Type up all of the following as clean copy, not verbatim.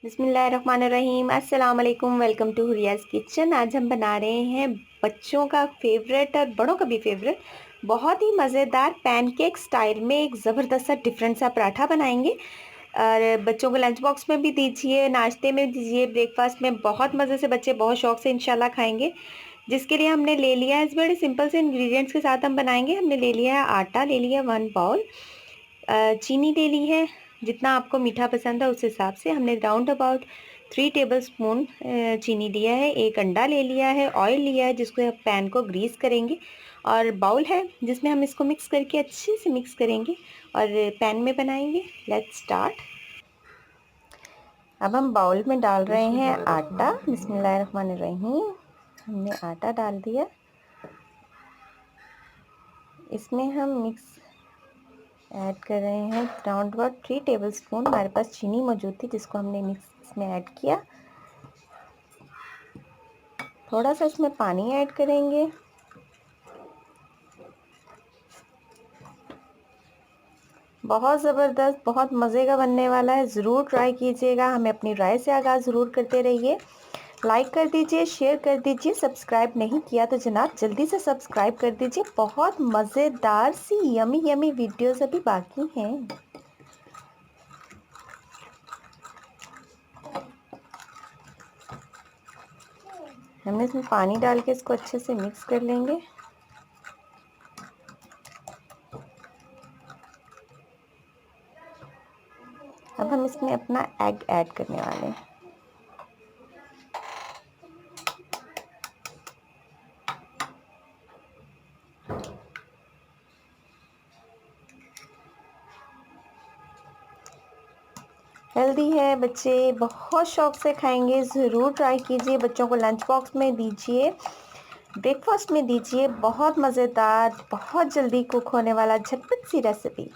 बिस्मिल्लाहिर्रहमानिर्रहीम अस्सलाम वालेकुम। Welcome to Huriya's kitchen. आज हम बना रहे हैं बच्चों का फेवरेट और बड़ों का भी फेवरेट बहुत ही मज़ेदार पैनकेक स्टाइल में एक ज़बरदस्त सा डिफरेंट सा पराठा बनाएंगे। और बच्चों को लंच बॉक्स में भी दीजिए, नाश्ते में दीजिए, ब्रेकफास्ट में बहुत मज़े से बच्चे बहुत शौक से इंशाल्लाह खाएंगे। जिसके लिए हमने ले लिया है, इस बड़े सिंपल से इंग्रेडिएंट्स के साथ हम बनाएंगे। हमने ले लिया है आटा, ले लिया 1 बाउल, चीनी ले ली है, जितना आपको मीठा पसंद है उस हिसाब से। हमने राउंड अबाउट 3 टेबलस्पून चीनी लिया है। एक अंडा ले लिया है, ऑयल लिया है जिसको पैन को ग्रीस करेंगे, और बाउल है जिसमें हम इसको मिक्स करके अच्छे से मिक्स करेंगे और पैन में बनाएंगे। Let's start. अब हम बाउल में डाल रहे हैं आटा। बिस्मिल्लाहिर्रहमानिर्रहीम। हमने आटा डाल दिया। इसमें हम मिक्स ऐड कर रहे हैं राउंड अबाउट 3 टेबलस्पून। हमारे पास चीनी मौजूद थी जिसको हमने मिक्स में ऐड किया। थोड़ा सा इसमें पानी ऐड करेंगे। बहुत ज़बरदस्त, बहुत मज़े का बनने वाला है। ज़रूर ट्राई कीजिएगा। हमें अपनी राय से आगाज़ ज़रूर करते रहिए। लाइक कर दीजिए, शेयर कर दीजिए। सब्सक्राइब नहीं किया तो जनाब जल्दी से सब्सक्राइब कर दीजिए। बहुत मज़ेदार सी यमी यमी वीडियोस अभी बाकी हैं। हमने इसमें पानी डाल के इसको अच्छे से मिक्स कर लेंगे। अब हम इसमें अपना एग ऐड करने वाले हैं। हेल्दी है, बच्चे बहुत शौक से खाएंगे। ज़रूर ट्राई कीजिए। बच्चों को लंच बॉक्स में दीजिए, ब्रेकफास्ट में दीजिए। बहुत मज़ेदार, बहुत जल्दी कुक होने वाला झटपट सी रेसिपी।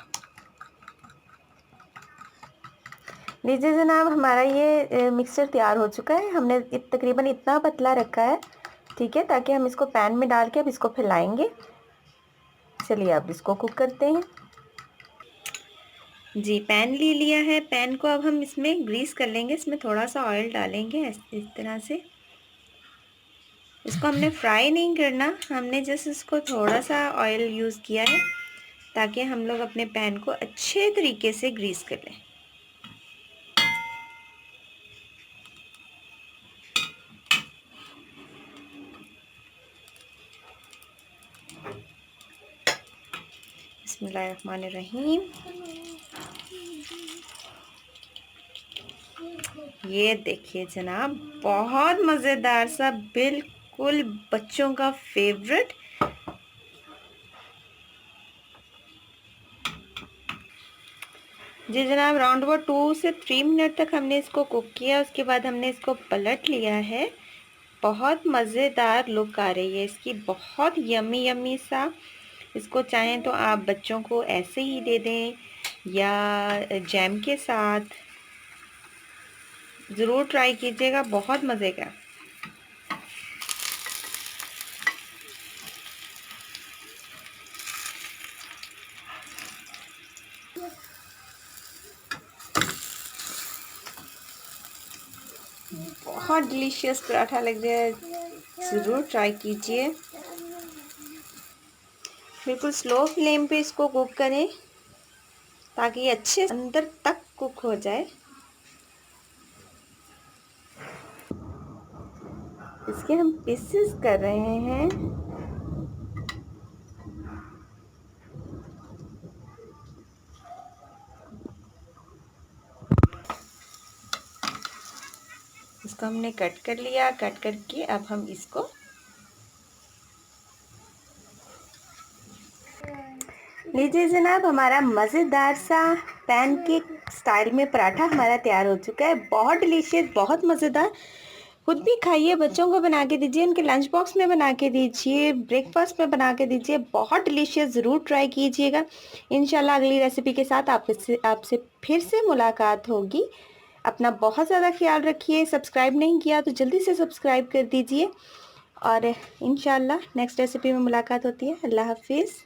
लीजिए जनाब, हमारा ये मिक्सचर तैयार हो चुका है। हमने तकरीबन इतना पतला रखा है, ठीक है, ताकि हम इसको पैन में डाल के अब इसको फैलाएंगे। चलिए अब इसको कुक करते हैं। जी, पैन ले लिया है। पैन को अब हम इसमें ग्रीस कर लेंगे। इसमें थोड़ा सा ऑयल डालेंगे इस तरह से। इसको हमने फ्राई नहीं करना, हमने जस्ट इसको थोड़ा सा ऑयल यूज़ किया है ताकि हम लोग अपने पैन को अच्छे तरीके से ग्रीस कर लें। बिस्मिल्लाहिर्रहमानिर्रहीम। ये देखिए जनाब, बहुत मज़ेदार सा, बिल्कुल बच्चों का फेवरेट। जी जनाब, राउंड अबाउट 2 से 3 मिनट तक हमने इसको कुक किया। उसके बाद हमने इसको पलट लिया है। बहुत मज़ेदार लुक आ रही है इसकी, बहुत यमी यमी सा। इसको चाहें तो आप बच्चों को ऐसे ही दे दें या जैम के साथ। ज़रूर ट्राई कीजिएगा, बहुत मज़े का। बहुत डिलीशियस पराठा लग रहा है। ज़रूर ट्राई कीजिए। बिल्कुल स्लो फ्लेम पे इसको कुक करें ताकि ये अच्छे अंदर तक कुक हो जाए। इसके हम पीसेस कर रहे हैं। इसको हमने कट कर लिया। कट करके अब हम इसको लीजिए जनाब, हमारा मज़ेदार सा पैनकेक स्टाइल में पराठा हमारा तैयार हो चुका है। बहुत डिलीशियस, बहुत मज़ेदार। खुद भी खाइए, बच्चों को बना के दीजिए, उनके लंच बॉक्स में बना के दीजिए, ब्रेकफास्ट में बना के दीजिए। बहुत डिलीशियस, ज़रूर ट्राई कीजिएगा। इंशाल्लाह अगली रेसिपी के साथ आपसे फिर से मुलाकात होगी। अपना बहुत ज़्यादा ख्याल रखिए। सब्सक्राइब नहीं किया तो जल्दी से सब्सक्राइब कर दीजिए, और इंशाल्लाह नेक्स्ट रेसिपी में मुलाकात होती है। अल्लाह हाफिज़।